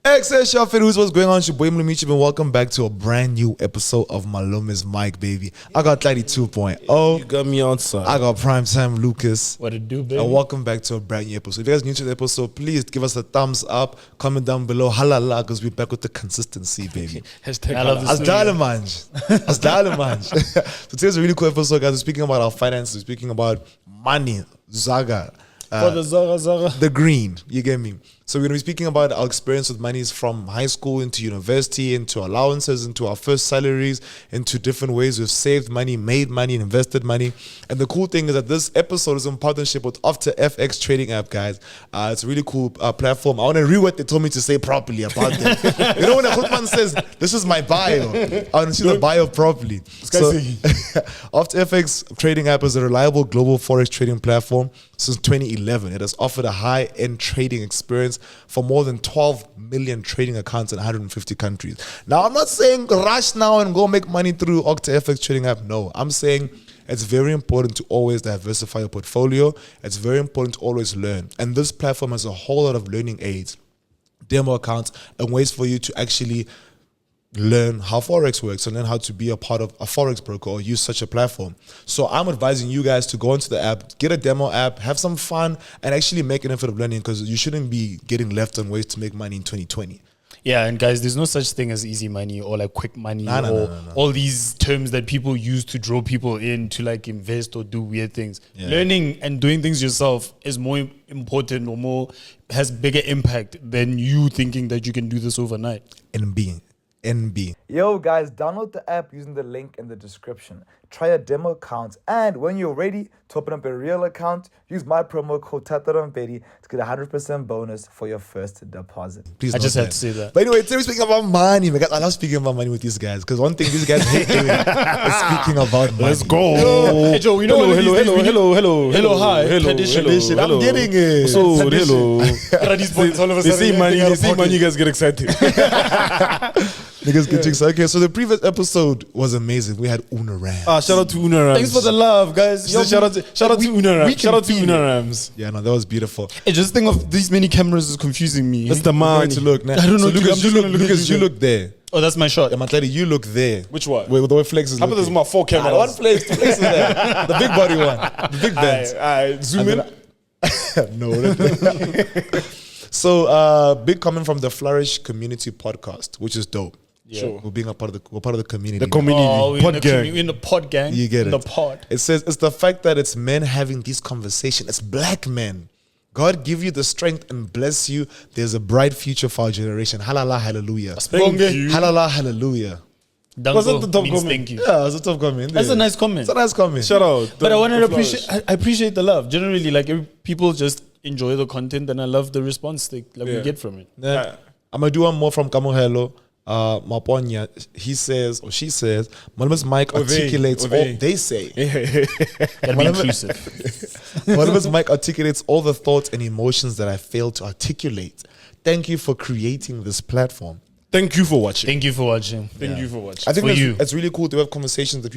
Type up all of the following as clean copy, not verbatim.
Who's what's going on? It's your boy Malome, and welcome back to a brand new episode of Malome's Mic, baby. I got Thato 2.0. You got me outside. I got Primetime Lucas. What it do, baby? And welcome back to a brand new episode. If you guys are new to the episode, please give us a thumbs up, comment down below, halala, because we're back with the consistency, baby. Hashtag I love this. As Dalamanj. So today's a really cool episode, guys. We're speaking about our finances, we're speaking about money, Zaga. The green, you get me? So we're going to be speaking about our experience with monies from high school into university, into allowances, into our first salaries, into different ways we've saved money, made money, and invested money. And the cool thing is that this episode is in partnership with Octa FX trading app, guys. It's a really cool platform. I want to read what they told me to say properly about them. You know when a footman says, this is my bio, I want to see the bio properly. So, Octa FX trading app is a reliable global forex trading platform since 2011. It has offered a high-end trading experience for more than 12 million trading accounts in 150 countries. Now, I'm not saying rush now and go make money through Octa FX trading app. No, I'm saying it's very important to always diversify your portfolio. It's very important to always learn. And this platform has a whole lot of learning aids, demo accounts, and ways for you to actually learn how Forex works and learn how to be a part of a Forex broker or use such a platform. So I'm advising you guys to go into the app, get a demo app, have some fun, and actually make an effort of learning, because you shouldn't be getting left on ways to make money in 2020. Yeah, and guys, there's no such thing as easy money or like quick money or all these terms that people use to draw people in to like invest or do weird things. Yeah. Learning and doing things yourself is more important or more has bigger impact than you thinking that you can do this overnight. NB. Yo guys, download the app using the link in the description. Try a demo account, and when you're ready to open up a real account, use my promo code Rampedi to get a 100% bonus for your first deposit. Please, I just had to say that. But anyway, today we're speaking about money. I love speaking about money with these guys, because one thing these guys hate doing is speaking about money. Let's go. Hey Joe, you know hello, hi. Tradition. I'm getting it. So hello. They see money, you guys get excited. Niggas get excited. Okay, so the previous episode was amazing. We had Una Rams. Shout out to Una Rams. Thanks for the love, guys. Yo, shout out to Una Rams. Shout out to Una Rams. Yeah, no, that was beautiful. Hey, just think of these many cameras is confusing me. That's the man to look now. I don't know. So Lucas, you look there. Oh, that's my shot. Yeah, Matladi, you look there. Which one? Where the way Flex is How about looking. there's my 4 cameras? One place, two places there. The big body one. The big bends. Alright, zoom in. No. So, big comment from the Flourish Community Podcast, which is dope. Yeah. Sure. We're part of the community. The community. Oh, Pod gang. In the pod gang. You get in it. The pod. It says it's the fact that it's men having these conversations. It's black men. God give you the strength and bless you. There's a bright future for our generation. Halala, hallelujah. Thank you. Halala, hallelujah. Was that the top comment? Thank you. Yeah, it's a tough comment. That's a nice comment. It's a nice comment. Shout out. But I appreciate the love. Generally, like people just enjoy the content, and I love the response we get from it. Yeah. I'm gonna do one more from Kamuhelo. Maponya, he says or she says, Malome's mic articulates all they say. Gotta be inclusive. Malome's mic articulates all the thoughts and emotions that I fail to articulate. Thank you for creating this platform. Thank you for watching. Thank you for watching. Thank you for watching. I think it's really cool to have conversations that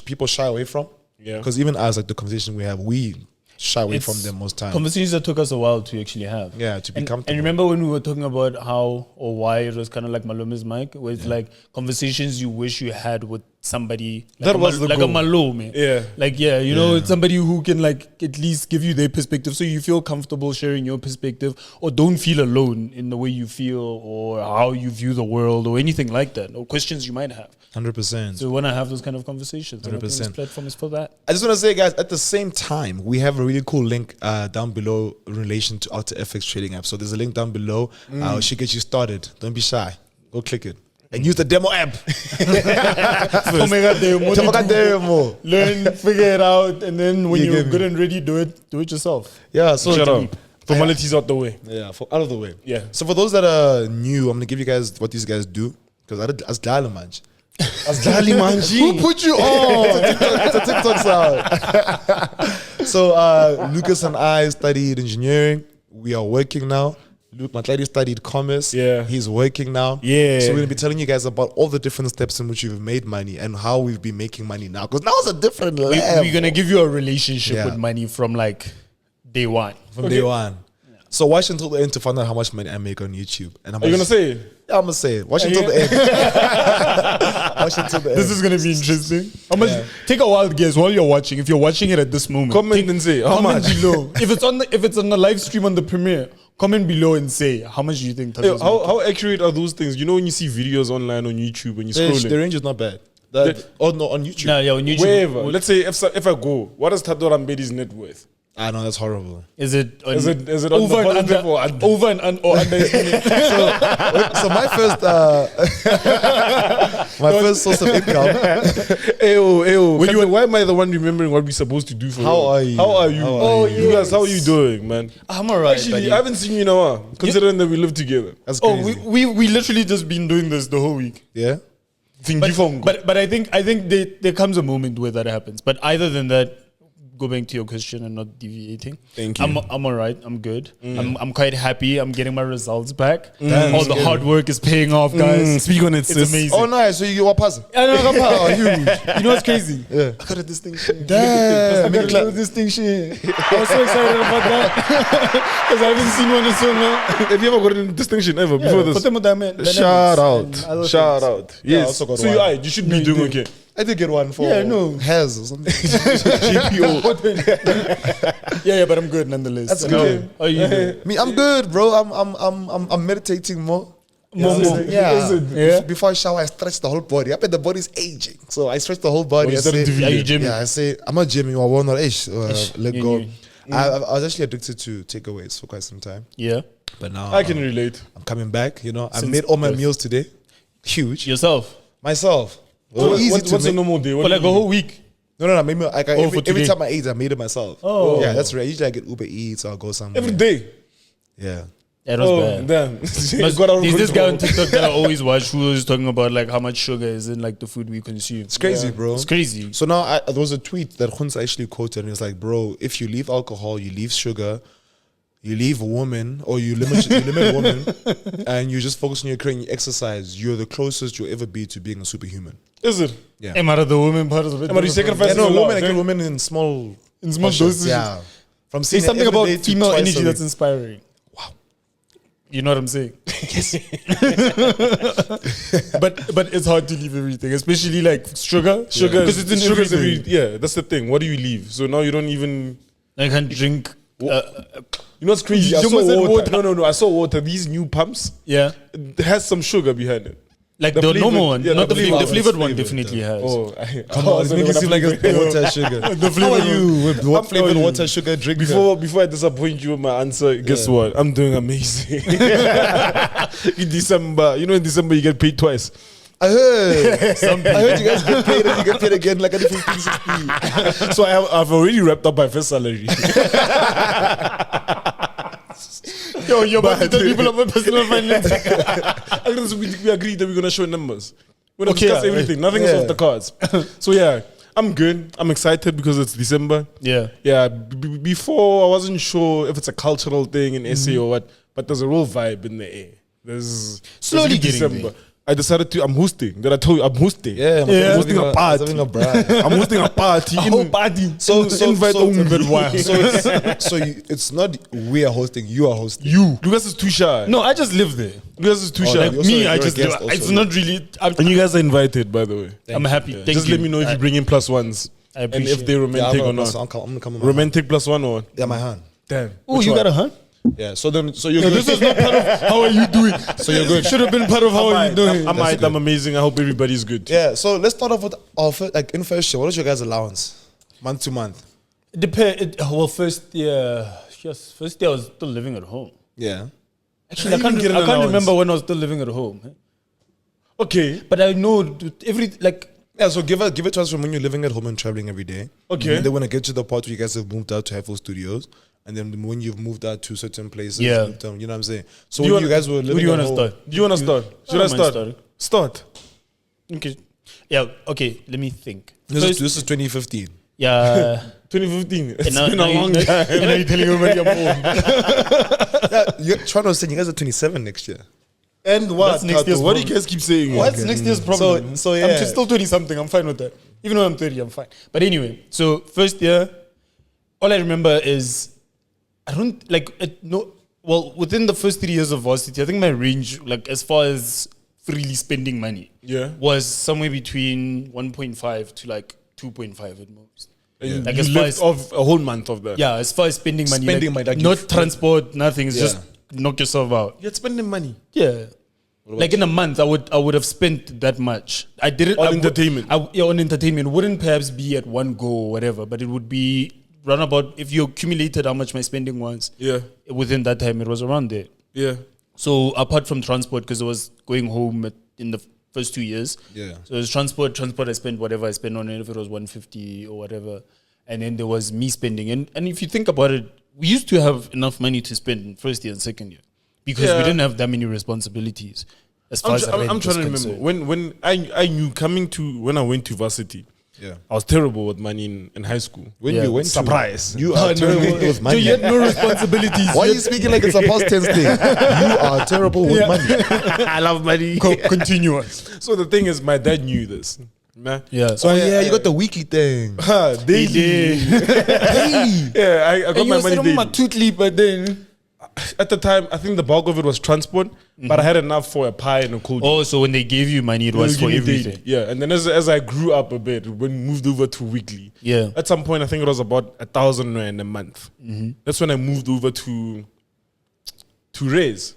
people shy away from. Yeah. Because even as like the conversation we have, we shy away from them most times. Conversations that took us a while to actually have. Yeah, to be comfortable. And remember when we were talking about how or why it was kind of like Malome's mic, where it's like conversations you wish you had with somebody like that was the like goal. a Malome. Yeah. Like, yeah, you know, it's somebody who can like at least give you their perspective so you feel comfortable sharing your perspective or don't feel alone in the way you feel or how you view the world or anything like that or questions you might have. 100%. So we want to have those kind of conversations. 100%. And I think this platform is for that. I just want to say, guys, at the same time, we have a really cool link down below in relation to Octa FX trading app. So there's a link down below. She'll get you started. Don't be shy. Go click it. And use the demo app. Learn, figure it out, and then when you're good and ready, do it yourself. Yeah, so shut up. Formalities out the way. Yeah, out of the way. Yeah. So for those that are new, I'm gonna give you guys what these guys do, because as Dalamanj. Who put you on? It's a TikTok sound. So Lucas and I studied engineering. We are working now. Matladi studied commerce. Yeah. He's working now. Yeah. So we're gonna be telling you guys about all the different steps in which we've made money and how we've been making money now. Because now it's a different level. We're gonna give you a relationship with money from like day one. From day one. So watch until the end to find out how much money I make on YouTube. And how much, Are you gonna say it? Yeah, I'm gonna say it. Watch until the end. Watch until the end. This is gonna be interesting. How much? Take a wild guess while you're watching. If you're watching it at this moment, Comment and say how much. below. If it's on the live stream on the premiere, comment below and say how much do you think. Hey, how accurate are those things? You know when you see videos online on YouTube when you scroll The range is not bad. Oh no, on YouTube. No, yeah, on YouTube. wherever. Let's say if I go, what is Thato Rampedi's net worth? I know that's horrible. Is it Is it on over the and under? positive or under? Over and or under? So my first first source of income. Ayo, why am I the one remembering what we're supposed to do for How you? are you? How are you? How are Oh, you? you guys, how are you doing, man? I'm alright. Actually, buddy. I haven't seen you in a while, considering that we live together. That's Oh, crazy. we literally just been doing this the whole week. Yeah. But I think there comes a moment where that happens. But other than that, go back to your question and not deviating. Thank you. I'm alright. I'm good. I'm quite happy. I'm getting my results back. Damn, All the scary. hard work is paying off, guys. Speak on it, It's sis. amazing. Oh nice. So you get passing. I know, huge. You know what's crazy? Yeah. I got a distinction. Damn. I got a little distinction. I was so excited about that because I haven't seen one in so long. Have you ever gotten a distinction ever before this? Shout out. Shout out. Yeah, I Yes. also got So one. you should be doing okay. I did get one for hairs or something. GPO. But I'm good nonetheless. That's good. How are you doing? Me, I'm good, bro. I'm meditating more. More. Yeah. Before I shower, I stretch the whole body. I bet the body's aging, so I stretch the whole body. I say, Are you gymming? I say I'm not gymming. I want to let go. you- I was actually addicted to takeaways for quite some time, Yeah. but now I can relate. I'm coming back. You know, I Since made all my birth. meals today. Huge. Yourself. Myself. What's a normal day? What For do like you a do? whole week. No. Maybe like for every today. time I ate, I made it myself. Oh. Yeah, that's right. Usually I get Uber Eats or I'll go somewhere. Every day. Yeah. That was Oh, bad. damn. But Got out of there's this guy on control. TikTok that I always watch who is talking about like how much sugar is in like the food we consume. It's crazy, bro. It's crazy. So now there was a tweet that Khunsa actually quoted, and it's like, bro, if you leave alcohol, you leave sugar, you leave women, or you limit women, and you just focus on your career and you exercise, you're the closest you'll ever be to being a superhuman. Is it? Yeah. Am I the woman part of it? Am I sacrificing Yeah, no, a lot, women, I eh? get women in small doses. portions, yeah. From seeing There's it something every about day to female twice a energy week. that's inspiring. Wow. You know what I'm saying? Yes. but it's hard to leave everything, especially like sugar. Sugar, Because it's in sugar's everything. yeah, that's the thing. What do you leave? So now you don't even. I can't drink. You know what's crazy? I You saw almost said water. water. No. I saw water. These new pumps, Yeah. it has some sugar behind it. Like The the, flavored- normal one. yeah, not the the flavored. The flavored flavored one. one definitely has. Oh, Come on, it's making it seem like it's water sugar. How are you with what flavored you. water sugar drink? Before I disappoint you with my answer, guess what? I'm doing amazing. In December, in December you get paid twice. I heard. I heard you guys get paid and you get paid again like at 15, 16. So I've already wrapped up my first salary. Yo, you're about to tell people about personal finance. We agreed that we're gonna show numbers. We're gonna Okay, discuss yeah, everything. Nothing is yeah. off the cards. So yeah, I'm good. I'm excited because it's December. Yeah. Yeah. Before I wasn't sure if it's a cultural thing in SA or what, but there's a real vibe in the air. There's Slowly it's getting December. I decided I'm hosting. That I told you I'm hosting. Yeah, I'm hosting a party. Having a bride. I'm hosting a party. A whole party. So invite only. it's not we are hosting, you are hosting. You. Lucas is too shy. No, I just live there. Lucas is too Oh, shy. like, Also, Me, you're I a just guest live. also, It's yeah. not really. And you guys are invited, by the way. I'm happy. Thank Just you. let me know if you bring in plus ones. I And appreciate if they're romantic or not. I'm gonna come with my hand. Romantic plus one or Yeah, my hand. damn. Oh, you got a hunt? Yeah, so you're No, good. this is not part of how are you doing. So you're good. Should have been part of how are you doing. I'm alright, I'm amazing. I hope everybody's good. Yeah, so let's start off with our first, like in first year. What is your guys' allowance, month to month? Well, first year, yes, first year I was still living at home. Yeah. Actually, How you get an I can't allowance? remember when I was still living at home. Okay. But I know Yeah, so give it to us from when you're living at home and traveling every day. Okay. And then when I get to the part where you guys have moved out to Havel Studios, and then when you've moved out to certain places, Yeah. you know what I'm saying? So Do you when you wanna- guys were living do you at wanna home, start? Do you want to start? Should I don't mind start? starting. Start. Okay. Yeah, okay, let me think. This First, is 2015. yeah. 2015. It's And now, been now a long you, time. and now you're telling everybody I'm old. Yeah, you're trying to say you guys are 27 next year. And what? That's next year's What do you problem. guys keep saying? What's next year's problem? So, yeah. I'm still 20 something. I'm fine with that. Even though I'm 30, I'm fine. But anyway, so first year, all I remember is I don't like it, no. well, within the first 3 years of varsity, I think my range, like as far as freely spending money, was somewhere between 1.5 to like 2.5 at most. And like you as far lived as off a whole month of that. yeah, as far as spending money, like not transport, nothing. It's just knock yourself out. You're spending money. Yeah. Like in a month, I would have spent that much. I didn't on entertainment. On entertainment, it wouldn't perhaps be at one go or whatever, but it would be run about if you accumulated how much my spending was. Yeah. Within that time, it was around there. Yeah. So apart from transport, because I was going home in the first 2 years. Yeah. So it was transport. I spent whatever I spent on it, if it was 150 or whatever, and then there was me spending. And if you think about it, we used to have enough money to spend in first year and second year. Because we didn't have that many responsibilities. As far as I'm trying to remember when I knew when I went to varsity. Yeah, I was terrible with money in high school. When you went surprise, you are terrible with money. So you had no responsibilities. Why are you speaking like it's a past tense thing? You are terrible with money. I love money. Continuous. So the thing is, my dad knew this. Nah. Yeah. So you got the weekly thing. Daily. Yeah, I got my money daily. Toothly, but then At the time, I think the bulk of it was transport, but I had enough for a pie and a cold. oh, so when they gave you money, it was for everything. Yeah, and then as I grew up a bit, when we moved over to weekly. Yeah. At some point, I think it was about 1,000 rand a month. That's when I moved over to raise.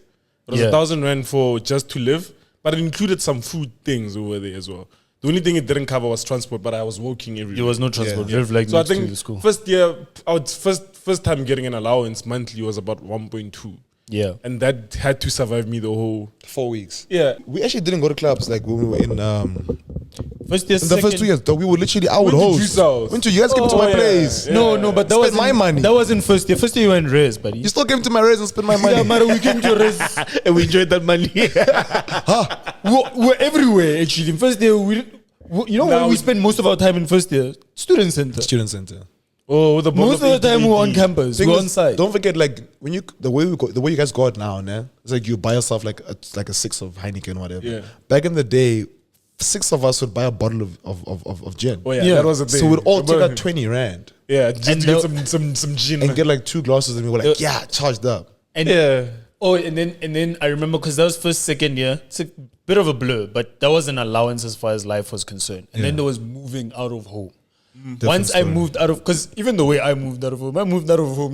It was 1,000 rand for just to live, but it included some food things over there as well. The only thing it didn't cover was transport, but I was working everywhere. There was no transport. You lived like So I next to think the school. first year, first time getting an allowance monthly was about 1.2. Yeah. And that had to survive me the whole 4 weeks. Yeah. We actually didn't go to clubs like when we were in First year, in the first 2 years. Though we were literally I would Went to host. Juice House. Went to you guys came to my place. Yeah. No, but that Spend was my money. That wasn't first year. First year you were in res, buddy. You still came to my raise and spent my money. Yeah, Mara, we came to res and we enjoyed that money. We're everywhere actually. In first year, when we spend most of our time in first year? Student center. Student center. Oh, with the Most of the time we're on campus. Thing We're is, on site. Don't forget, like when you the way you guys go out now, nah, it's like you buy yourself like a 6 of Heineken or whatever. Yeah. Back in the day, 6 of us would buy a bottle of gin. Oh yeah, Yeah. that was a thing. So we'd all take out 20 rand Yeah, just And to get some gin. and get like 2 glasses, and we were like, yeah, charged up. And yeah. Oh, and then I remember because that was first, second year. It's a bit of a blur, but that was an allowance as far as life was concerned. And then there was moving out of home. Once I moved out of, because even the way I moved out of home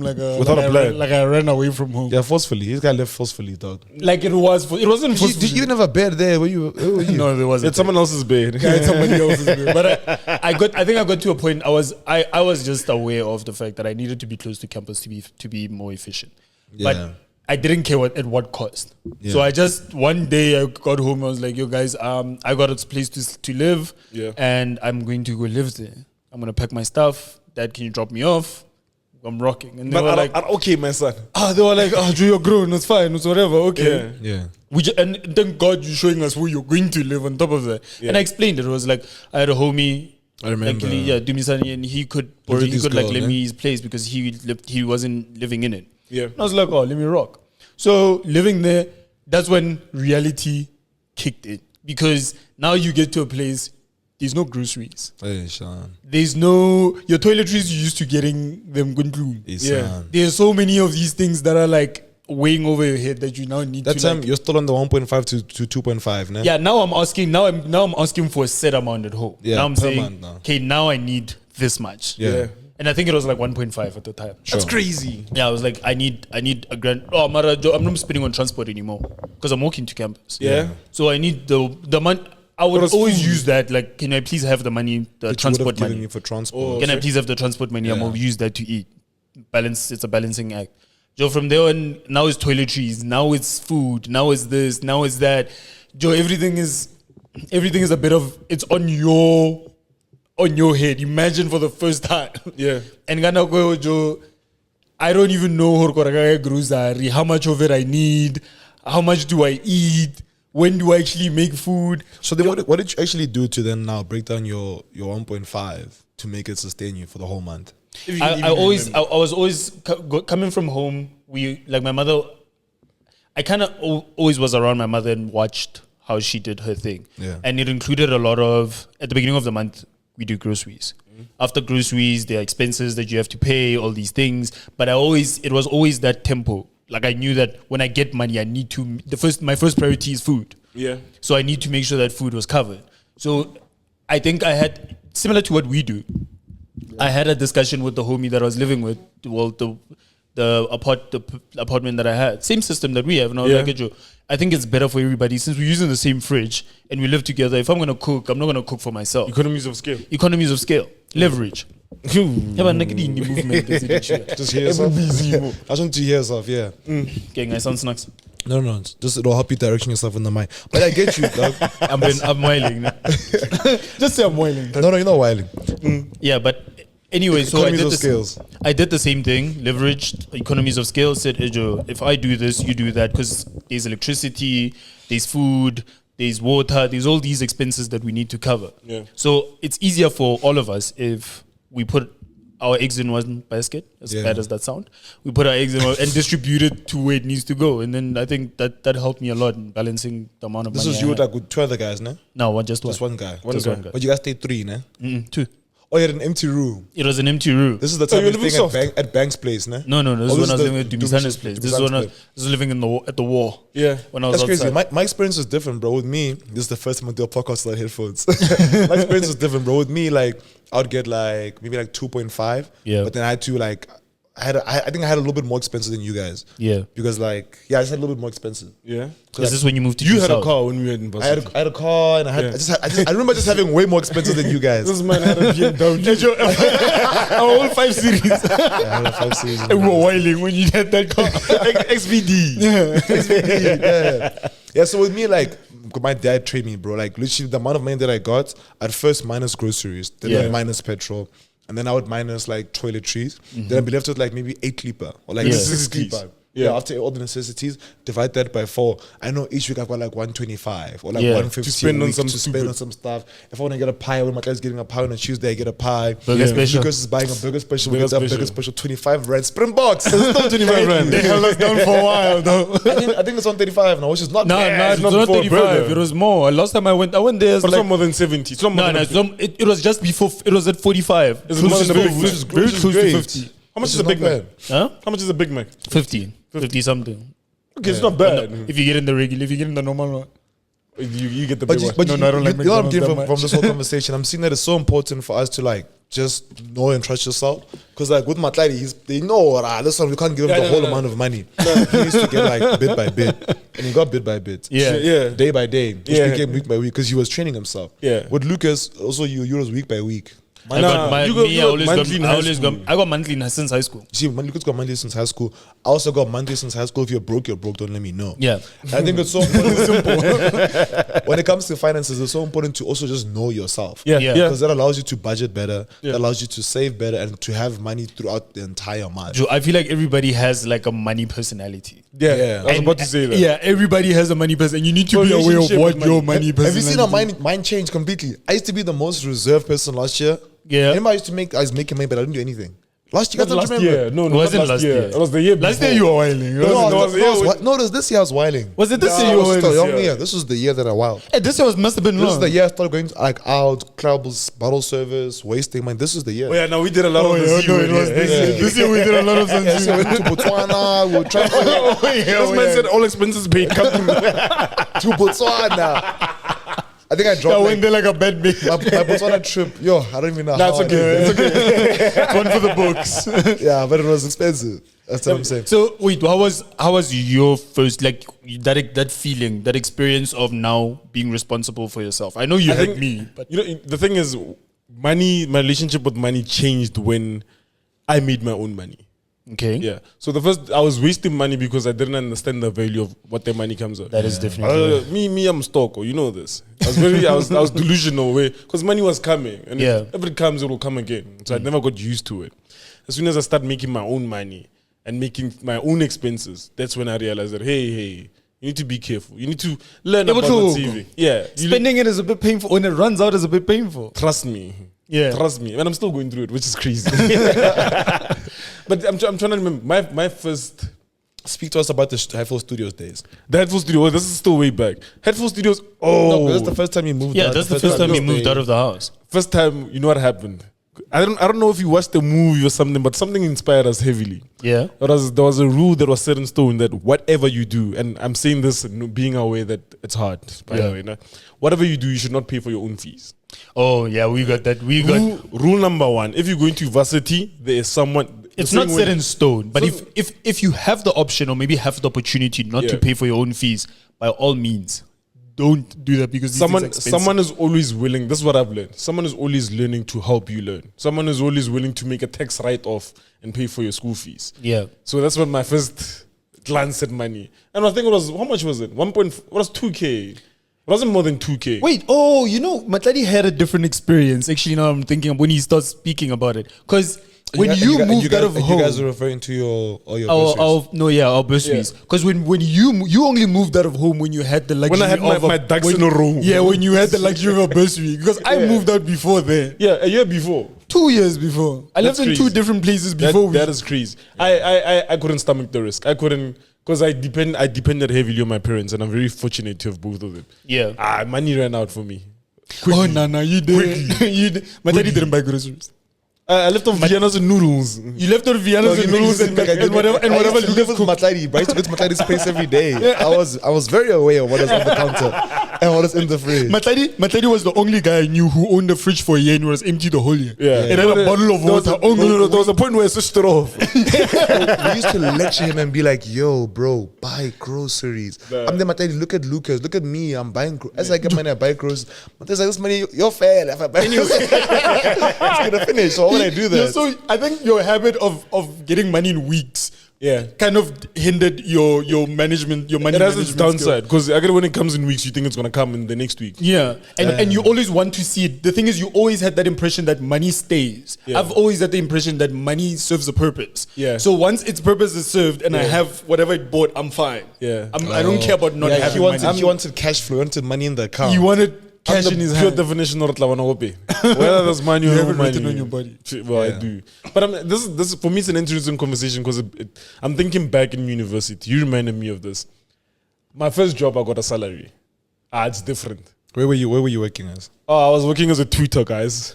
like Without a plan. I ran away from home. Yeah, forcefully. This guy left forcefully, dog. Like it wasn't Did forcefully. you even have a bed there? Where you? No, there wasn't. It's someone else's bed. It's somebody else's bed. But I think I got to a point. I was just aware of the fact that I needed to be close to campus to be more efficient. Yeah. But I didn't care at what cost. Yeah. So I just one day I got home. I was like, "Yo guys, I got a place to live, and I'm going to go live there. I'm gonna pack my stuff. Dad, can you drop me off? I'm rocking." And they were like, okay, my son. they were like, "Oh, Joe, you're grown. It's fine. It's whatever. Okay." Yeah. Yeah. And thank God you're showing us where you're going to live on top of that. Yeah. And I explained it. It was like I had a homie. I remember. Actually, Dumisani, and he could like lend me his place because he wasn't living in it. Yeah. And I was like, oh, let me rock. So living there, that's when reality kicked in, because now you get to a place. There's no groceries. Hey, Sean. There's no your toiletries. You're used to getting them good. Hey, Yeah. son. There's so many of these things that are like weighing over your head that you now need That to. time like, you're still on the 1.5 to 2.5, nah? yeah, now I'm asking for a set amount at home. Yeah, now I'm per saying, month now. okay, now I need this much. Yeah. And I think it was like 1.5 at the time. That's crazy. Yeah, I was like, I need a grand. Oh, Mara, I'm not spending on transport anymore because I'm walking to campus. Yeah. So I need the money. I would was always food. use that. Like, can I please have the money, the That you would have transport given money? me for transport. Can I please have the transport money? I'm Yeah. gonna use that to eat. Balance. It's a balancing act. Joe, from there on, now it's toiletries. Now it's food. Now it's this. Now it's that. Joe, everything is a bit of. It's on your head. Imagine for the first time. Yeah. And gonna go, Joe. I don't even know how much of it I need. How much do I eat? When do I actually make food? So then what did you actually do to then now break down your 1.5 to make it sustain you for the whole month? I was always coming from home. My mother. I kind of always was around my mother and watched how she did her thing. Yeah. And it included a lot of, at the beginning of the month, we do groceries. After groceries, there are expenses that you have to pay, all these things. But it was always that tempo. like I knew that when I get money, I need to my first priority is food. Yeah. So I need to make sure that food was covered. So I think I had, similar to what we do, I had a discussion with the homie that I was living with. Well, the apartment that I had, same system that we have. And I was like, "Joe, I think it's better for everybody since we're using the same fridge and we live together. If I'm gonna cook, I'm not gonna cook for myself. Economies of scale. Leverage. Yeah, but movement. Just hear yourself. I just want to hear yourself. Yeah. Okay, I sound snacks. No. Just it'll help you direction yourself in the mind. But I get you, dog. I'm whiling. Just say I'm whiling. No, you're not whiling. Yeah, but anyway, so Scales. I did the same thing, leveraged economies of scale, said, Ejo, if I do this, you do that, because there's electricity, there's food, there's water, there's all these expenses that we need to cover. Yeah. So it's easier for all of us if we put our eggs in one basket, as bad as that sound. We put our eggs in one and distribute it to where it needs to go. And then I think that helped me a lot in balancing the amount of money. This was you with like with 2 other guys, no? No, just one guy. Just one guy. But you guys stayed 3, no? 2. Oh, you had an empty room. It was an empty room. This is the time you were staying at Bank's place, no? No. This is when I was living at Dumisane's place. This is when I was living at the wall. Yeah. When I was That's outside. crazy. My experience was different, bro. With me, this is the first time I do a podcast without headphones. My experience was different, bro. With me, like, I would get like maybe like 2.5. Yeah. But then I had to like, I think I had a little bit more expensive than you guys. Yeah. Because like, I just had a little bit more expensive. Yeah. Is this when you moved to You had a South? car when we were in Boston. I had a car and I remember just having way more expensive than you guys. This man had a BMW. Our whole 5 Series. I had a 5 Series. And we were whiling when you had that car. XVD. Yeah, so with me, like, my dad trained me, bro. Like, literally, the amount of money that I got, at first minus groceries, then I'd minus petrol, and then I would minus, like, toiletries. Then I'd be left with, like, maybe 8 klipa, or, like, 6 klipa. Yeah, after all the necessities, divide that by 4. I know each week I've got like 125 or like 150 to spend on some stuff. If I want to get a pie, when my guy's getting a pie on a Tuesday, I get a pie. Burger special. Lucas is buying a burger special. We get a burger special, 25 rand. Springboks. It's still 25 rand. They held us down for a while, though. I think it's on 35 now, which is not bad. No, it's not 35. It was more. Last time I went there. But it's not more than 70. It's not more than it was just before. It was at 45. It's more than very close to 50. How much is a Big Mac? Huh? How much is a Big Mac? 50 something. Okay, it's not bad. If you get in the regular, if you get in the normal one. You get the But big one. But No, I don't like you know what I'm McDonald's getting that from this whole conversation? I'm seeing that it's so important for us to like just know and trust yourself. Because like with Matladi, they know, this one we can't give him the whole amount of money. He needs to get like bit by bit. And he got bit by bit. Yeah. Day by day. Which became week by week because he was training himself. Yeah. With Lucas, also you was week by week. I got monthly since high school. See, Lucas got monthly since high school. I also got monthly since high school. If you're broke, don't let me know. Yeah. I think it's so important. When it comes to finances, it's so important to also just know yourself. Yeah. Because that allows you to budget better, that allows you to save better, and to have money throughout the entire month. Joe, I feel like everybody has like a money personality. Yeah. I was about to say that. Yeah, everybody has a money person, and you need to be aware of what your money personality. Have you seen our mind change completely? I used to be the most reserved person last year. Yeah. Remember, I was making money, but I didn't do anything. Last year, Last year. No, It wasn't last year. It was the year before. Last year you were whiling. No, it was this year I was whiling. Was it this year you were Still young whiling? year. This was the year that I wilded. Hey, this year must have been This is long. the year I started going like out, clubs, bottle service, wasting money. This is the year. Oh, yeah, now we did a lot of This year we did a lot of Yeah, so we went to Botswana. We were trying This man said all expenses paid. Come to me. to Botswana. I think I I dropped went there like a bad bitch. my Botswana trip. Yo, I don't even know That's how. okay. It's okay. One for the books. Yeah, but it was expensive. That's what I'm saying. So wait, how was your first like that feeling, that experience of now being responsible for yourself? I know you had me, but you know the thing is, money. My relationship with money changed when I made my own money. okay, Yeah. So the first, I was wasting money because I didn't understand the value of what the money comes out. that is definitely I'm stalker. You know this. I was delusional way because money was coming, and if it comes, it will come again. So I never got used to it. As soon as I start making my own money and making my own expenses, that's when I realized that hey, you need to be careful. You need to learn about what's saving. Yeah, spending it is a bit painful. When it runs out, is a bit painful. Trust me. Yeah. Trust me. And I'm still going through it, which is crazy. But I'm trying to remember my first. Speak to us about the Headphone Studios days. The Headphone Studio. Oh, this is still way back. Headphone Studios. No, that's the first time you moved. Yeah, that's the first time you moved out of the house. First time, you know what happened? I don't know if you watched the movie or something, but something inspired us heavily. Yeah. There was a rule that was set in stone that whatever you do, and I'm saying this being aware that it's hard, by the way, no? Whatever you do, you should not pay for your own fees. Oh yeah, we got that. Rule number one: if you're going to varsity, there is someone. It's not set in stone, but if you have the option or maybe have the opportunity not to pay for your own fees, by all means, don't do that because someone is always willing. This is what I've learned. Someone is always learning to help you learn. Someone is always willing to make a tax write-off and pay for your school fees. Yeah. So that's when my first glance at money, and I think it was, how much was it? It was 2K. It wasn't more than 2K. Wait, Matladi had a different experience. Actually, now I'm thinking when he starts speaking about it, because when you moved out of home, you guys are referring to your bursaries. Our bursaries. Because when you only moved out of home when you had the luxury. When I had my ducks in a row. Yeah, when you had the luxury of a bursary. Because I moved out before there. Yeah, a year before. 2 years before. I lived in 2 different places before. That is crazy. I couldn't stomach the risk. I couldn't, because I depended heavily on my parents, and I'm very fortunate to have both of them. Yeah. Money ran out for me. Quickly. Oh no, you did. You did. My daddy didn't buy groceries. I left off Vienna's and noodles. You left off Vienna's and noodles and whatever. Lucas could Matladi, right? To go to Matladi's place every day. I was very aware of what was on the counter and what was in the fridge. Matladi was the only guy I knew who owned the fridge for a year and was empty the whole year. Yeah. It had a bottle of water. There was a point where I switched it off. We used to lecture him and be like, "Yo, bro, buy groceries." I'm there, Matladi. Look at Lucas. Look at me. I'm buying. As I get money, I buy groceries. Matladi's like, "This money, you're fair. If I buy it's gonna finish." So I do that. Yeah, so I think your habit of getting money in weeks kind of hindered your management, your money. It has its downside, because when it comes in weeks, you think it's gonna come in the next week. Yeah, and you always want to see it. The thing is, you always had that impression that money stays. Yeah. I've always had the impression that money serves a purpose. Yeah. So once its purpose is served and I have whatever it bought, I'm fine. Yeah. I don't care about not having money. He wanted cash flow. He wanted money in the account. He wanted cash in his hand. Pure definition of whether there's money or no money. Written on your body. Well, I do. But this for me, it's an interesting conversation, because I'm thinking back in university. You reminded me of this. My first job, I got a salary. It's different. Where were you working as? Oh, I was working as a tutor, guys.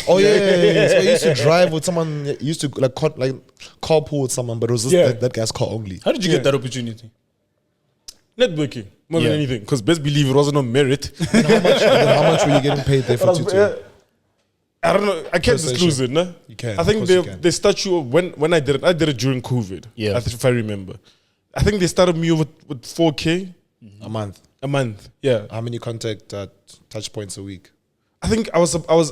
Oh yeah. So I used to drive with someone. Used to carpool with someone, but it was just that guy's car only. How did you get that opportunity? Networking more than anything, because best believe it wasn't on merit. And how much were you getting paid there for tutoring? I don't know. I can't disclose it, no? You can. I think they start you when I did it during COVID. Yeah. If I remember. I think they started me with 4K a month. A month. Yeah. How many contact touch points a week? I think I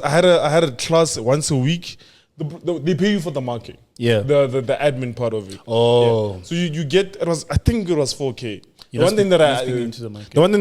had a class once a week. They pay you for the marketing. Yeah. The admin part of it. Oh. Yeah. So you get I think it was 4K. The one thing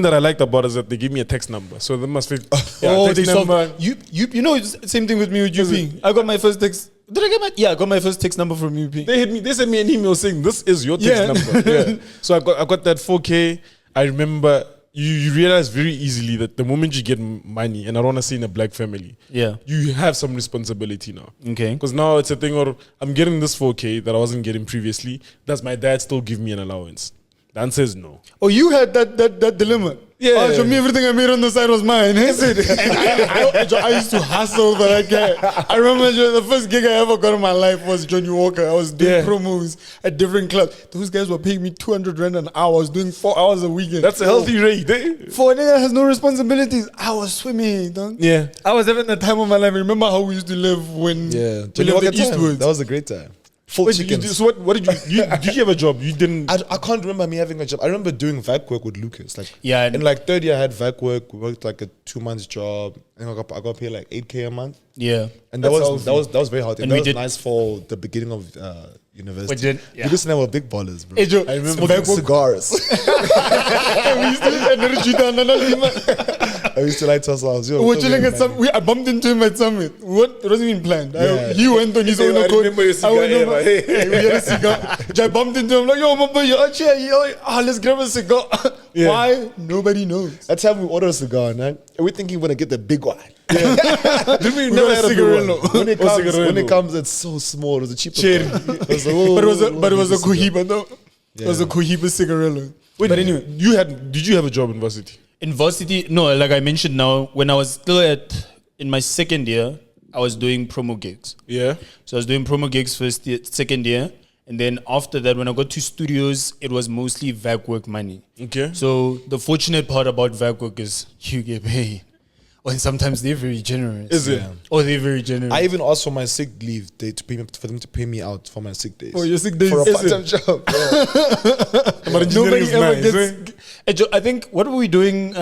that I liked about it is that they give me a text number, so they must be. They number. You know, it's the same thing with me with UP. I got my first text. Did I get my? Yeah, I got my first text number from UP. They hit me. They sent me an email saying this is your text number. Yeah. So I got that 4K. I remember you realize very easily that the moment you get money, and I don't want to say in a black family, you have some responsibility now. Okay. Because now it's a thing where I'm getting this 4K that I wasn't getting previously. Does my dad still give me an allowance? The answer is no. Oh, you had that dilemma. Yeah. Oh, so me, everything I made on the side was mine. Is it? I used to hustle for that guy. I remember the first gig I ever got in my life was Johnny Walker. I was doing promos at different clubs. Those guys were paying me 200 rand an hour. I was doing 4 hours a weekend. That's a healthy rate. For a nigga that has no responsibilities, I was swimming. Dog. Yeah. I was having the time of my life. Remember how we used to live when we lived in Eastwood? That was a great time. Full chickens. So what did you did you have a job? You didn't. I can't remember me having a job. I remember doing vac work with Lucas. In third year I had vac work. We worked like a 2 months job, and I got paid like 8K a month. Yeah, and that was very hard. And that was nice for the beginning of university. Lucas and I were big ballers, bro. I remember smoking cigars. I used to like to ourselves. I bumped into him at Summit. It wasn't even planned. He went on his own accord. I remember your cigar. We had a cigar. I bumped into him like, yo, my boy, let's grab a cigar. Yeah. Why? Nobody knows. That time we ordered a cigar, man. And we're thinking we're gonna get the big one. Yeah. we never had a cigarello. When it comes, it's so small. It was a cheaper cherry. But it was a Cohiba though. It was a Cohiba cigarello. Wait, but anyway, did you have a job in varsity? In varsity, no, like I mentioned now, when I was still in my second year, I was doing promo gigs. Yeah. So I was doing promo gigs first year, second year. And then after that, when I got to studios, it was mostly VAC work money. Okay. So the fortunate part about VAC work is you get paid. And sometimes they're very generous. Is it? Or they're very generous. I even asked for my sick leave for them to pay me out for my sick days. Oh, your sick days. For a Is part-time job. But Nobody ever nice, gets. I think what were we doing?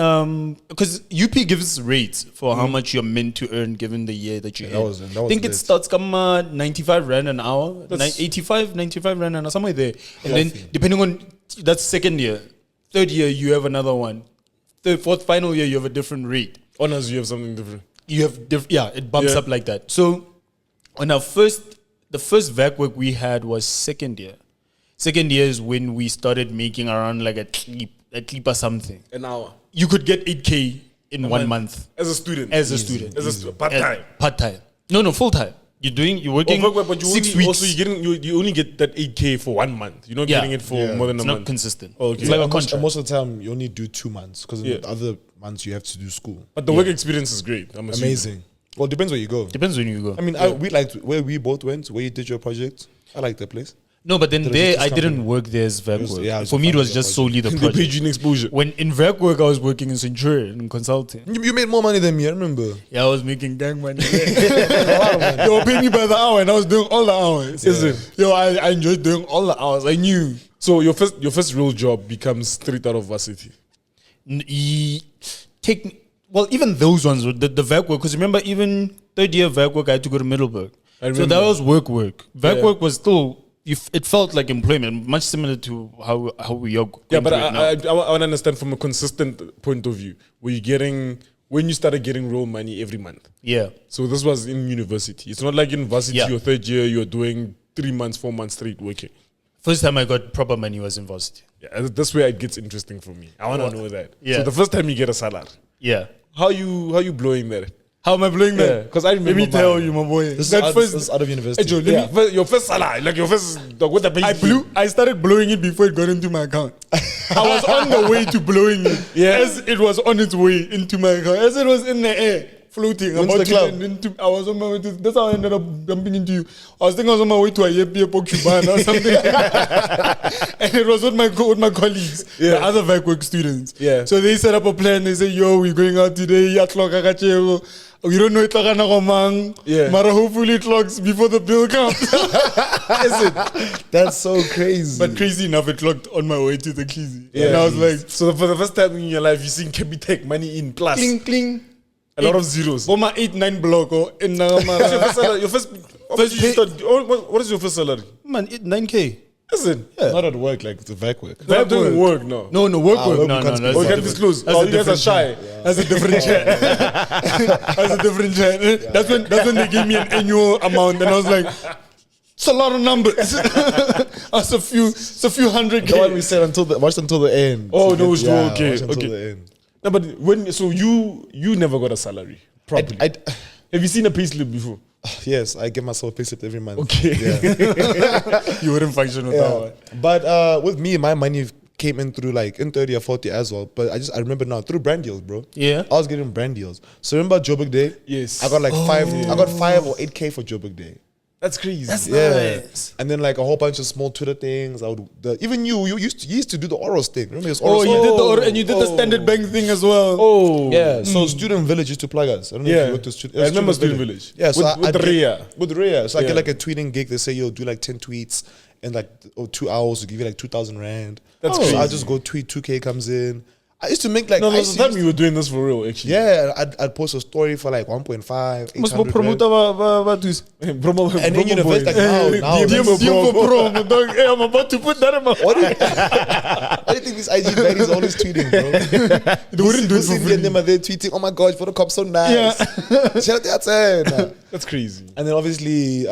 Because UP gives rates for how much you're meant to earn given the year that you that was I think it lit. starts come 95 rand an hour, 85, 95 rand an hour, somewhere there. And then depending on that's second year, third year you have another one, third, fourth, final year you have a different rate. Honors, you have something different. You have it bumps up like that. So on the first VAC work we had was second year. Second year is when we started making around like a clip or something. An hour. You could get 8K in 1 month. As a student. As a student. Part-time. Part-time. No, full time. You're working but you 6 only, weeks. also you only get that 8K for 1 month. You're not getting it for more than it's a not month. consistent. Oh, okay. It's like a And contract. most of the time, you only do 2 months because in the other months you have to do school. But the work experience is great. I'm assuming. Amazing. Well, it depends where you go. Depends when you go. I mean, we liked where we both went, where you did your project. I liked that place. No, but then The there I logistics didn't company. work there as VAC was- work. yeah, it was For a me, it was family just project. solely the They project. paid you in exposure. When in VAC work, I was working in Centurion in consulting. You made more money than me, I remember. Yeah, I was making gang money. They were paying me by the hour, and I was doing all the hours. Is it? Yo, I enjoyed doing all the hours. I knew. So your first real job becomes straight out of varsity. Well, even those ones, the VAC work, because remember, even third year VAC work, I had to go to Middleburg. I So that remember. was work. VAC Yeah. work was still, it felt like employment, much similar to how we are going Yeah, but through it now. I want to understand from a consistent point of view. When you started getting real money every month? Yeah. So this was in university. It's not like in varsity, Yeah. your third year, you're doing 3 months, 4 months straight working. First time I got proper money was in varsity. Yeah, that's where it gets interesting for me. I want to know that. Yeah. So the first time you get a salary, Yeah. how you blowing that? How am I blowing Yeah, that? 'cause I remember Let me tell mine. you, my boy. This That is out of university. Hey, Joe, let me- Your first salary, like your first what the I started blowing it before it got into my account. I was on the way to blowing it. Yeah. As it was on its way into my account. As it was in the air, floating. When's about the to club? land into, I was on my way to, that's how I ended up bumping into you. I was thinking I was on my way to a Yepi Cuban or something. And it was with my colleagues, the other VAC work students. Yeah. So they set up a plan. They say, yo, we're going out today. We don't know it mang. Yeah. But hopefully it locks before the bill comes. That's so crazy. But crazy enough, it locked on my way to the Kizzy. Yeah. And I was like, So for the first time in your life, you seen Capitec money in plus cling, cling. a lot of zeros. Boma 8-9 block or in What's your first salary? Your first pay- what is your first salary? man, 9K. Listen, Not at work, like the VAC work. they're not doing work now. No, work. work No, can't no, be Oh, you that's can't disclose. That's Oh, a you guys are different shy. That's a different chat. That's a different chat. That's when they gave me an annual amount, and I was like, it's a lot of numbers. That's a few hundred The one K. we said watched until the end. Oh, no, it's Yeah, okay, watched until okay. the end. No, but so you never got a salary properly. Have you seen a payslip before? Yes, I get myself a payslip every month. Okay. Yeah. You wouldn't function with that Yeah. one. But with me, my money came in through like in 30 or 40 as well. But I remember now through brand deals, bro. Yeah. I was getting brand deals. So remember Joburg Day? Yes. I got like I got 5 or 8K for Joburg Day. That's crazy. Yeah. Nice. And then like a whole bunch of small Twitter things. Even you used to do the Oros thing. Remember this Oh, Oros? you did and you did the Standard Bank thing as well. Oh. Yeah, so Student Village used to plug us. I don't know if Yeah. you worked with I remember Student Village. Yeah, so With Rhea. With Rhea. So I Yeah. get like a tweeting gig. They say, yo, do like 10 tweets in like 2 hours. To give you like 2,000 rand. That's So I crazy. just go tweet, 2K comes in. I used to make like... No, I there's used the to time you were doing this for real, actually. yeah, I'd post a story for like 1.5, Must 800 promote rand. Promo, And in promo university, like boys. now, DM that's- for promo, dog. Hey, I'm about to put that in my. What do you think these IG baddies always tweeting, bro? They wouldn't do it for free. Them are there tweeting, oh my God, Photocop's so nice. Shout out to that. That's crazy. And then obviously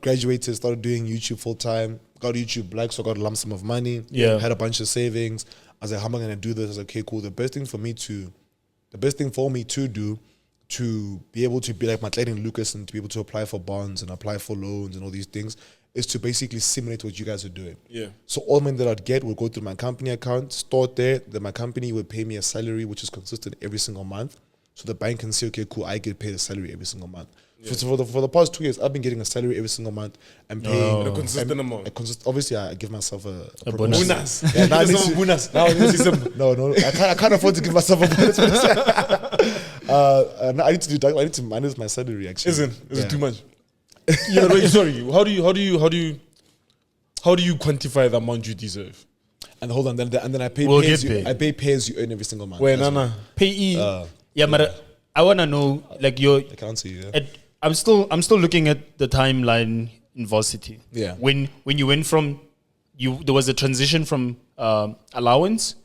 graduated, started doing YouTube full time, got YouTube Black, so I got a lump sum of money. Yeah. Had a bunch of savings. I was like, how am I gonna do this? I was like, okay, cool. The best thing for me to do to be able to be like Matlading Lucas and to be able to apply for bonds and apply for loans and all these things is to basically simulate what you guys are doing. Yeah. So all the money that I'd get would go through my company account, stored there. Then my company would pay me a salary which is consistent every single month. so the bank can say, okay, cool, I get paid a salary every single month. For the past 2 years, I've been getting a salary every single month and paying a consistent amount. Obviously, I give myself a bonus. Yeah, now I need to- bonus. Now I need to see some. no, I can't afford to give myself a bonus. I need to do that. I need to manage my salary. Actually, Is it too much? Yeah, wait, sorry. How do you quantify the amount you deserve? And hold on, then I pay. We'll pay get as you, paid. I pay as you earn every single month. Wait, That's no. what- Payee. Yeah, but I wanna know like your. I can answer you. Yeah. I'm still looking at the timeline in varsity. Yeah. When you went from there was a transition from allowance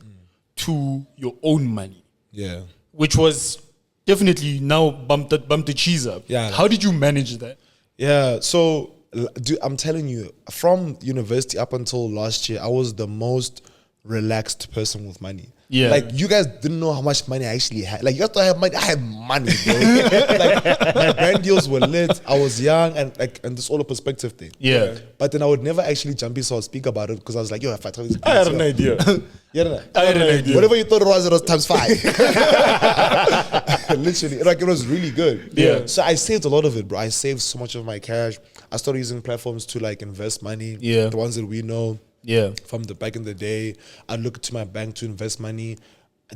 to your own money, Yeah. which was definitely now bumped the cheese up. Yeah. How did you manage that? Yeah, so dude, I'm telling you, from university up until last year, I was the most relaxed person with money. Yeah. Like, you guys didn't know how much money I actually had. Like, you guys don't have money. I had money, bro. Like, my brand deals were lit. I was young, and this all a perspective thing. Yeah. But then I would never actually jump in or speak about it because I was like, yo, if I tell this, I had an idea. You know, I had an idea. whatever you thought it was times 5. Literally, like, it was really good. Yeah. So I saved a lot of it, bro. I saved so much of my cash. I started using platforms to like invest money. Yeah. The ones that we know. Yeah. From the back in the day, I'd look to my bank to invest money.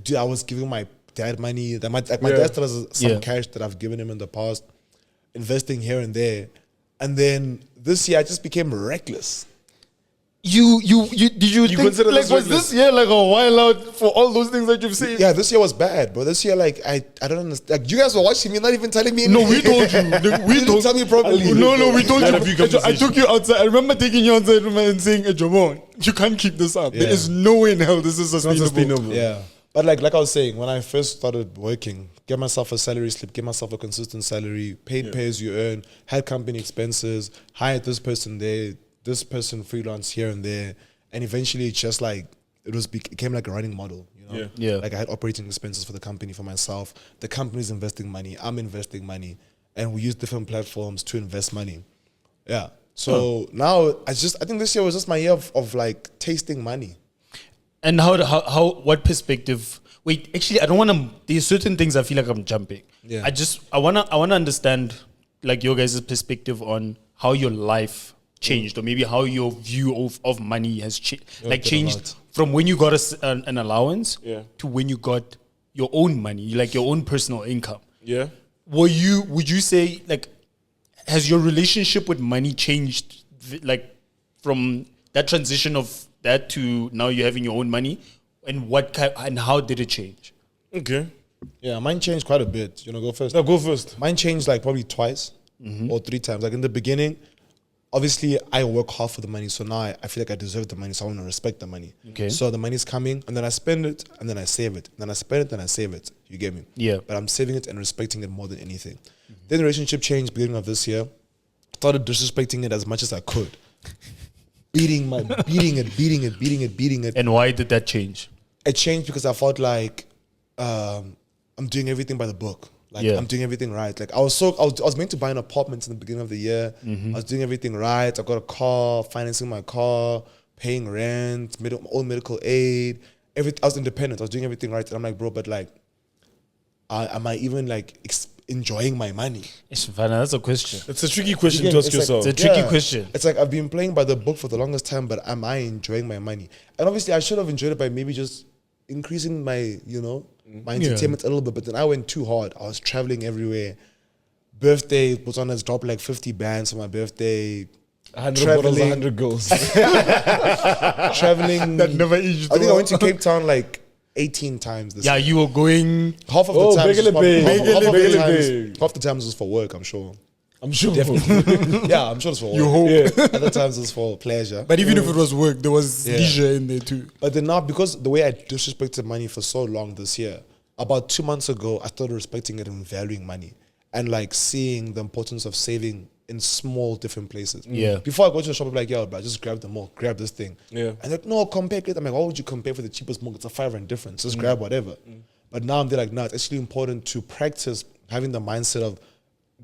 Dude, I was giving my dad money. My dad still has some cash that I've given him in the past, investing here and there. And then this year, I just became reckless. Did you think, consider like this was reckless? this year like a while out for all those things that you've seen? Yeah, this year was bad, bro. This year, like, I don't understand. Like, you guys were watching me, not even telling me No, anything. we told you. We You didn't tell me properly. No, we told Had a few you. I conversations. took you outside. I remember taking you outside and saying, Jamon, you can't keep this up. There Yeah. is no way in hell this is sustainable. Yeah. But like I was saying, when I first started working, get myself a salary slip, get myself a consistent salary, paid pay as you earn, had company expenses, hired this person there, this person freelance here and there. And eventually it's just like, it became like a running model, you know? Yeah. Like I had operating expenses for the company, for myself. The company's investing money, I'm investing money. And we use different platforms to invest money. Yeah. So now I think this year was just my year of like tasting money. And what perspective? Wait, actually, I don't want to. There's certain things I feel like I'm jumping. Yeah. I wanna understand like your guys' perspective on how your life changed, or maybe how your view of money has changed from when you got an allowance to when you got your own money, like your own personal income. Yeah. Would you say like has your relationship with money changed like from that transition of that to now you're having your own money, and how did it change? Okay. Yeah, mine changed quite a bit. You know, go first. No, go first. Mine changed like probably twice or 3 times. Like in the beginning, obviously I work hard for the money, so now I feel like I deserve the money, so I want to respect the money. Okay. So the money's coming, and then I spend it, and then I save it, and then I spend it, and I save it. You get me? Yeah. But I'm saving it and respecting it more than anything. Then the relationship changed beginning of this year. Started disrespecting it as much as I could. beating it. And why did that change? It changed because I felt like I'm doing everything by the book. Like I'm doing everything right. Like I was meant to buy an apartment in the beginning of the year. I was doing everything right. I got a car, financing my car, paying rent, all medical aid. I was independent. I was doing everything right. And I'm like, bro, but like, am I even like enjoying my money? That's a question. It's a tricky question Again, to ask it's like- yourself. It's a tricky question. It's like I've been playing by the book for the longest time, but am I enjoying my money? And obviously, I should have enjoyed it by maybe just increasing my, my entertainment a little bit. But then I went too hard. I was traveling everywhere. Birthday was on us, dropped like 50 bands on my birthday. 100 bottles, 100 goals. Traveling. That never aged I think I well. went to Cape Town like 18 times this Yeah, year. you were going. Half of the Oh, times, Begele Bay. half the times was for work, I'm sure. I'm sure. Definitely. Yeah, I'm sure it's for work. You hope. Yeah. Other times it's for pleasure. But even if it was work, there was Yeah. leisure in there too. But then now, because the way I disrespected money for so long this year, about 2 months ago, I started respecting it and valuing money and like seeing the importance of saving in small different places. Yeah. Before I go to the shop, I'm like, yo, bro, just grab the milk, grab this thing. Yeah. And like, no, compare it. I'm like, why would you compare for the cheapest milk? It's a $5 difference. Just grab whatever. But now I'm there like, no, it's actually important to practice having the mindset of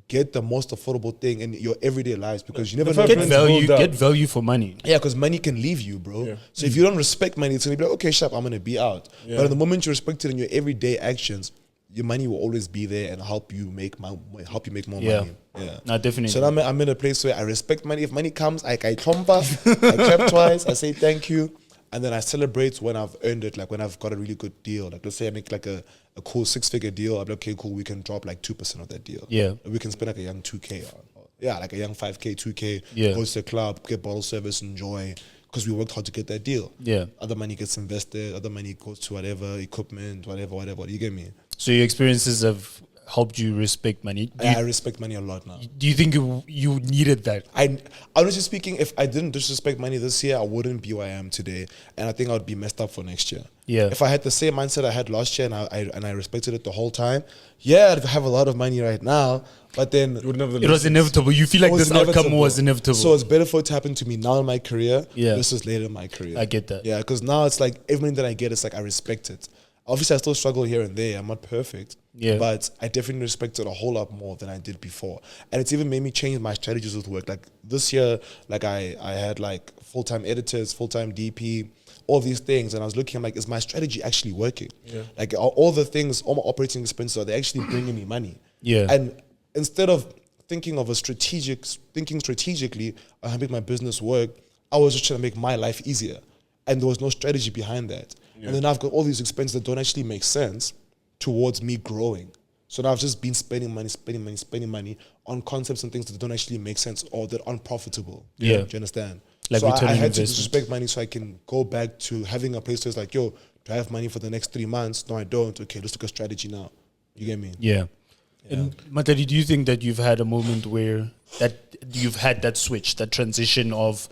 get the most affordable thing in your everyday lives because you never know. Get value for money. Yeah, because money can leave you, bro. Yeah. So if you don't respect money, it's gonna be like, okay, sharp, I'm gonna be out. But at the moment you respect it in your everyday actions, your money will always be there and help you make more money. Yeah. No, definitely. So now I'm in a place where I respect money. If money comes, I klompa, I clap twice, I say thank you, and then I celebrate when I've earned it, like when I've got a really good deal. Like let's say I make like a cool 6-figure deal. I'm like, okay, cool, we can drop like 2% of that deal. Yeah. We can spend like a young 2K on. Yeah, like a young 5K, 2K, Yeah. go to the club, get bottle service, enjoy, because we worked hard to get that deal. Yeah. Other money gets invested, other money goes to whatever, equipment, whatever. You get me? So your experiences have helped you respect money. I respect money a lot now. Do you think you needed that? I honestly speaking, if I didn't disrespect money this year, I wouldn't be where I am today, and I think I would be messed up for next year. Yeah. If I had the same mindset I had last year and I respected it the whole time, yeah, I'd have a lot of money right now. But then You wouldn't have the It was inevitable. You feel like it was this outcome inevitable. was inevitable. So it's better for it to happen to me now in my career Yeah. versus later in my career. I get that. Yeah, because now it's like everything that I get, it's like I respect it. Obviously, I still struggle here and there. I'm not perfect. Yeah. But I definitely respect it a whole lot more than I did before. And it's even made me change my strategies with work. Like this year, like I had like full-time editors, full-time DP, all these things. And I was looking, I'm like, is my strategy actually working? Yeah. Like all the things, all my operating expenses, are they actually bringing me money? Yeah. And instead of thinking strategically on how to make my business work, I was just trying to make my life easier. And there was no strategy behind that. Yeah. And then I've got all these expenses that don't actually make sense towards me growing. So now I've just been spending money on concepts and things that don't actually make sense or that aren't profitable. Yeah. Do you understand? Like so I return on had to investment. disrespect money so I can go back to having a place where it's like, yo, do I have money for the next 3 months? No, I don't. Okay, let's look at strategy now. You get me? Yeah. And Matadi, do you think that you've had a moment where that you've had that switch, that transition of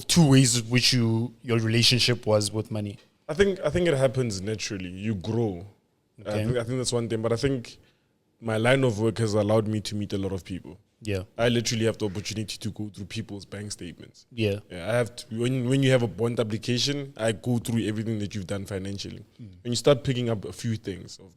two ways in which your relationship was with money? I think it happens naturally. You grow. Okay. I think that's one thing. But I think my line of work has allowed me to meet a lot of people. Yeah. I literally have the opportunity to go through people's bank statements. Yeah. I have to, when you have a bond application, I go through everything that you've done financially. When you start picking up a few things of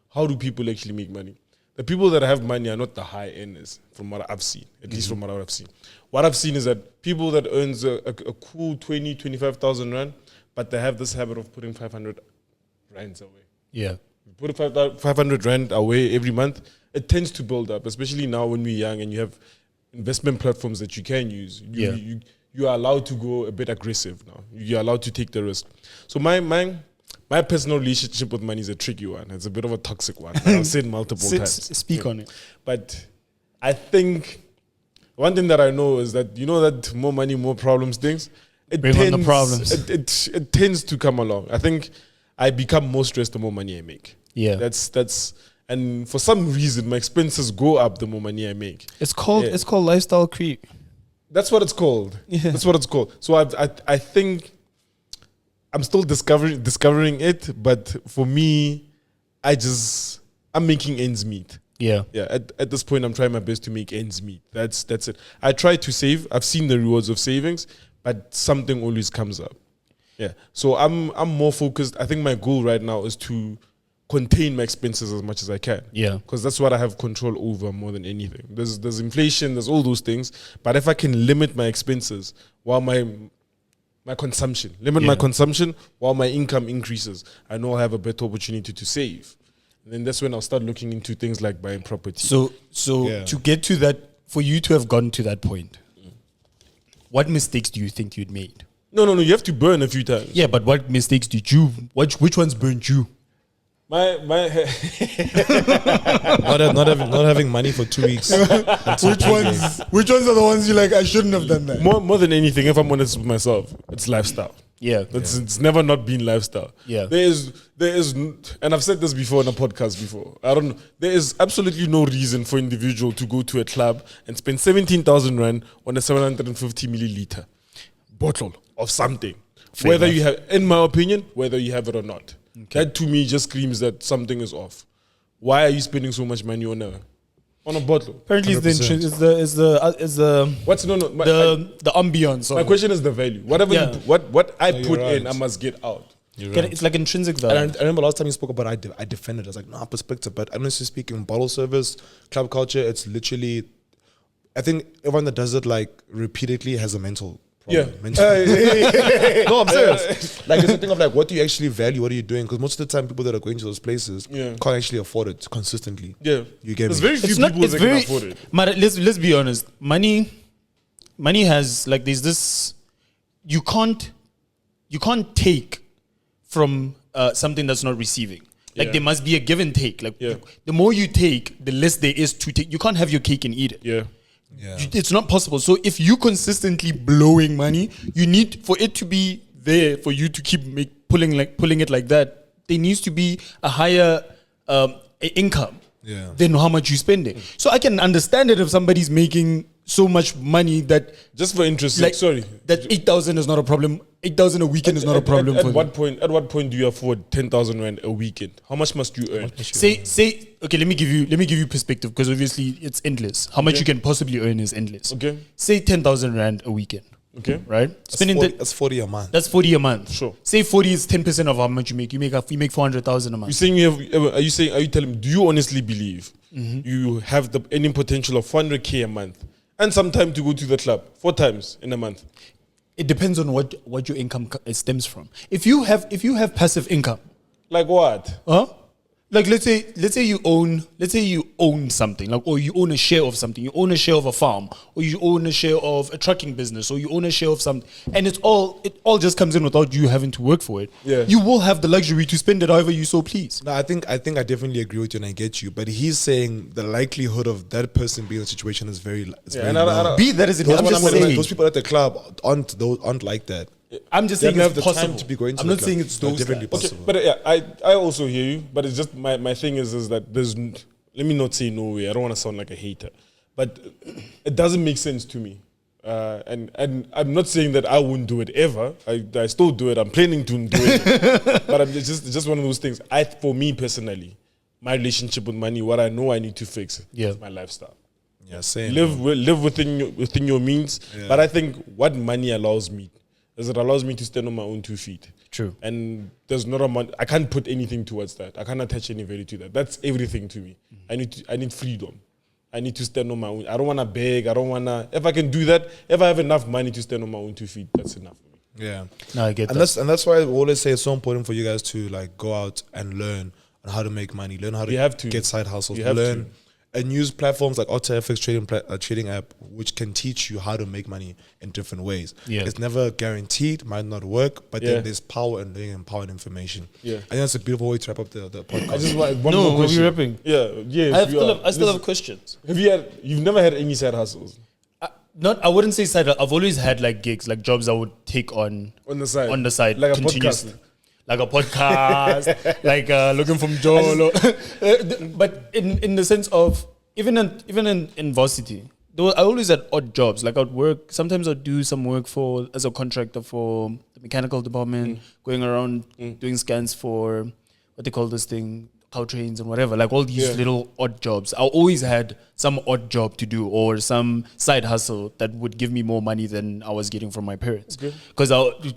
how do people actually make money? The people that have money are not the high earners from what I've seen, at least from what I've seen. What I've seen is that people that earns a cool 20, 25,000 rand, but they have this habit of putting 500 rands away. Yeah. You put 500 rand away every month, it tends to build up, especially now when we're young and you have investment platforms that you can use. You are allowed to go a bit aggressive now. You're allowed to take the risk. So my personal relationship with money is a tricky one. It's a bit of a toxic one. I've said multiple times. Speak on it. But I think one thing that I know is that, you know that more money, more problems things? Bring on the problems. It tends to come along. I think I become more stressed the more money I make. Yeah. That's and for some reason my expenses go up the more money I make. It's called lifestyle creep. That's what it's called. Yeah. That's what it's called. So I think I'm still discovering it, but for me, I'm making ends meet. Yeah. Yeah. At this point, I'm trying my best to make ends meet. That's it. I try to save. I've seen the rewards of savings, but something always comes up. Yeah. So I'm more focused. I think my goal right now is to contain my expenses as much as I can. Yeah. Because that's what I have control over more than anything. There's inflation, there's all those things. But if I can limit my expenses while my consumption, my consumption while my income increases, I know I have a better opportunity to save. And then that's when I'll start looking into things like buying property. So to get to that, for you to have gotten to that point, what mistakes do you think you'd made? No, you have to burn a few times. Yeah, but what mistakes did you, which ones burned you? My not having money for 2 weeks. Which ones are the ones you're like, I shouldn't have done that? more than anything, if I'm honest with myself, it's lifestyle. Yeah. It's never not been lifestyle. Yeah. There is, and I've said this before in a podcast before. I don't know. There is absolutely no reason for individual to go to a club and spend 17,000 rand on a 750 milliliter bottle of something. Whether you have, in my opinion, whether you have it or not. Okay. That to me just screams that something is off. Why are you spending so much money on a bottle? Apparently, it's the What's no the ambience. My question is the value. Whatever what I put in, I must get out. It's like intrinsic value. And I remember last time you spoke about it, I defended. I was like, no, perspective. But honestly speaking, bottle service, club culture, it's literally, I think everyone that does it like repeatedly has a mental Yeah. No, I'm serious. Like, it's a thing of like, what do you actually value? What are you doing? Because most of the time, people that are going to those places can't actually afford it consistently. Yeah. You get me? There's very few people that can afford it. But let's be honest. Money has like there's this. You can't take from something that's not receiving. Like there must be a give and take. Like the more you take, the less there is to take. You can't have your cake and eat it. Yeah. It's not possible. So if you consistently blowing money, you need for it to be there for you to keep pulling it like that. There needs to be a higher income than how much you're spending. So I can understand it if somebody's making so much money that just for interest, like, sorry, that 8,000 is not a problem. 8,000 a weekend is not a problem. At what point do you afford 10,000 rand a weekend? How much must you earn? Say okay. Let me give you perspective because obviously it's endless. How much you can possibly earn is endless. Okay. Say 10,000 rand a weekend. Okay. Right. That's 40 a month. That's 40 a month. Sure. Say 40 is 10% of how much you make. You make 400,000 a month. Are you telling me? Do you honestly believe you have any potential of 400k a month and some time to go to the club 4 times in a month? It depends on what your income stems from. If you have passive income, like what? Like let's say you own something, like, or you own a share of something. You own a share of a farm, or you own a share of a trucking business, or you own a share of something, and it all just comes in without you having to work for it. Yeah. You will have the luxury to spend it however you so please. No, I think I definitely agree with you and I get you. But he's saying the likelihood of that person being in a situation is very low. Be that as it may, I'm just saying those people at the club aren't like that. I'm just They saying don't it's have the possible. time to be going to I'm the not club. saying it's those definitely guys. possible. But yeah, I also hear you. But it's just my thing is that let me not say no way. I don't want to sound like a hater, but it doesn't make sense to me. And I'm not saying that I wouldn't do it ever. I still do it. I'm planning to do it. But it's just one of those things. For me personally, my relationship with money, what I know I need to fix is my lifestyle. Yeah, same. Live within your means. Yeah. But I think what money allows me is it allows me to stand on my own 2 feet. True. And there's not I can't put anything towards that. I can't attach any value to that. That's everything to me. I need freedom. I need to stand on my own. I don't want to beg. I don't want to. If I can do that, if I have enough money to stand on my own 2 feet, that's enough for me. Yeah. No, I get that. And that's why I always say it's so important for you guys to like go out and learn on how to make money, learn how to get side hustles, learn and use platforms like Octa FX trading app, which can teach you how to make money in different ways. Yeah. It's never guaranteed, might not work, but then there's power in learning and power in information. Yeah. I think that's a beautiful way to wrap up the podcast. I just want one more question. We're rapping. Yeah. I still have questions. You've never had any side hustles? I wouldn't say side. I've always had like gigs, like jobs I would take on the side, like continuously. Like a podcast, like looking from Joel. But in the sense of even in varsity, I always had odd jobs. Like I'd work. Sometimes I'd do some work as a contractor for the mechanical department, going around doing scans for what they call this thing, cow trains and whatever. Like all these little odd jobs. I always had some odd job to do or some side hustle that would give me more money than I was getting from my parents. Because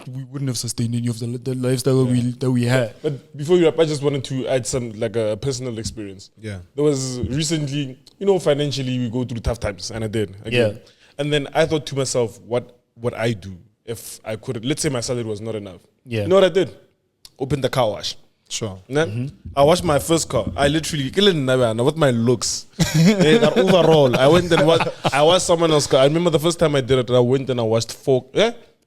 we wouldn't have sustained any of the lifestyle that we had. But before you wrap, I just wanted to add some like a personal experience. Yeah. There was recently, financially we go through tough times, and I did. Again. Yeah. And then I thought to myself, what would I do if I could? Let's say my salary was not enough. Yeah. You know what I did? Opened the car wash. Sure. I washed my first car. I literally with my looks. That overall, I went and I washed someone else's car. I remember the first time I did it, I went and I washed 4.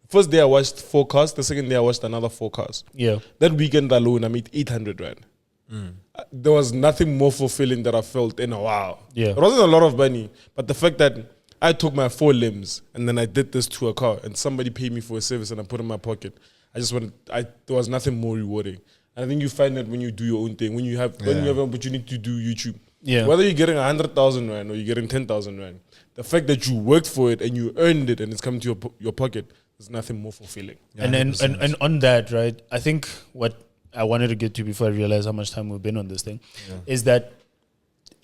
First day I washed 4 cars. The second day I washed another 4 cars. Yeah. That weekend alone, I made 800 rand. There was nothing more fulfilling that I felt in a while. Yeah. It wasn't a lot of money, but the fact that I took my 4 limbs and then I did this to a car and somebody paid me for a service and I put it in my pocket. There was nothing more rewarding. And I think you find that when you do your own thing, when you have an opportunity to do YouTube, whether you're getting 100,000 rand or you're getting 10,000 rand, the fact that you worked for it and you earned it and it's coming to your pocket, there's nothing more fulfilling. Yeah, and on that, right? I think what I wanted to get to before I realized how much time we've been on this thing is that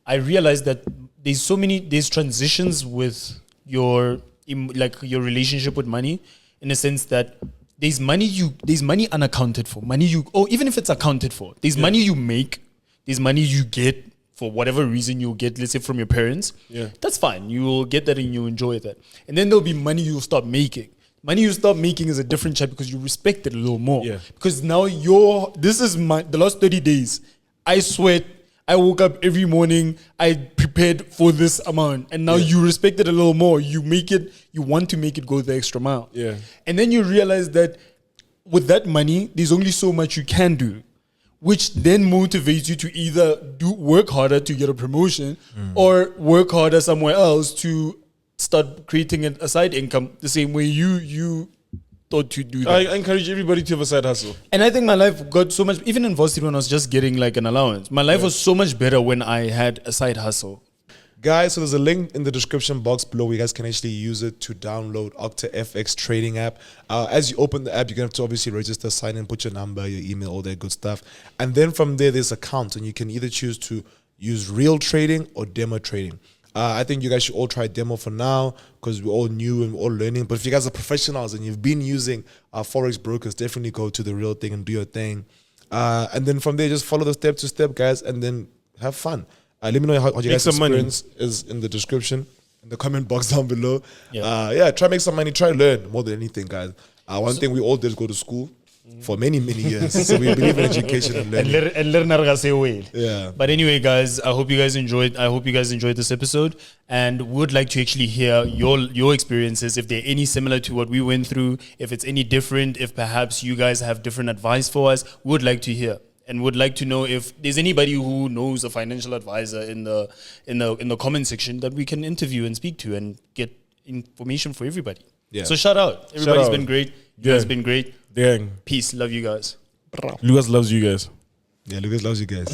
I realized that there's transitions with your relationship with money, in a sense that there's money unaccounted for, even if it's accounted for, there's money you make, there's money you get for whatever reason you'll get, let's say from your parents. Yeah. That's fine. You will get that and you enjoy that. And then there'll be money you'll start making. money you start making is a different chat because you respect it a little more. Yeah. Because now this is the last 30 days. I sweat. I woke up every morning. I prepared for this amount, and now you respect it a little more. You want to make it go the extra mile. Yeah. And then you realize that with that money, there's only so much you can do, which then motivates you to either work harder to get a promotion or work harder somewhere else to start creating a side income the same way you thought to do that. I encourage everybody to have a side hustle. And I think my life got so much, even in varsity when I was just getting like an allowance, my life was so much better when I had a side hustle. Guys, so there's a link in the description box below where you guys can actually use it to download Octa FX trading app. As you open the app, you're going to have to obviously register, sign in, put your number, your email, all that good stuff. And then from there's accounts, and you can either choose to use real trading or demo trading. I think you guys should all try demo for now because we're all new and we're all learning. But if you guys are professionals and you've been using Forex brokers, definitely go to the real thing and do your thing. And then from there, just follow the step to step, guys, and then have fun. Let me know how you guys' experience is in the description, in the comment box down below. Try make some money, try learn more than anything, guys. One thing we all did is go to school for many years. So we believe in education and learning. And learn. Yeah. But anyway, guys, I hope you guys enjoyed this episode, and we would like to actually hear your experiences, if they're any similar to what we went through, if it's any different, if perhaps you guys have different advice for us. We would like to hear. And would like to know if there's anybody who knows a financial advisor in the comment section that we can interview and speak to and get information for everybody. Yeah. So shout out. Everybody's been great. You guys been great. Dang. Peace. Love you guys. Lucas loves you guys. Yeah, Lucas loves you guys.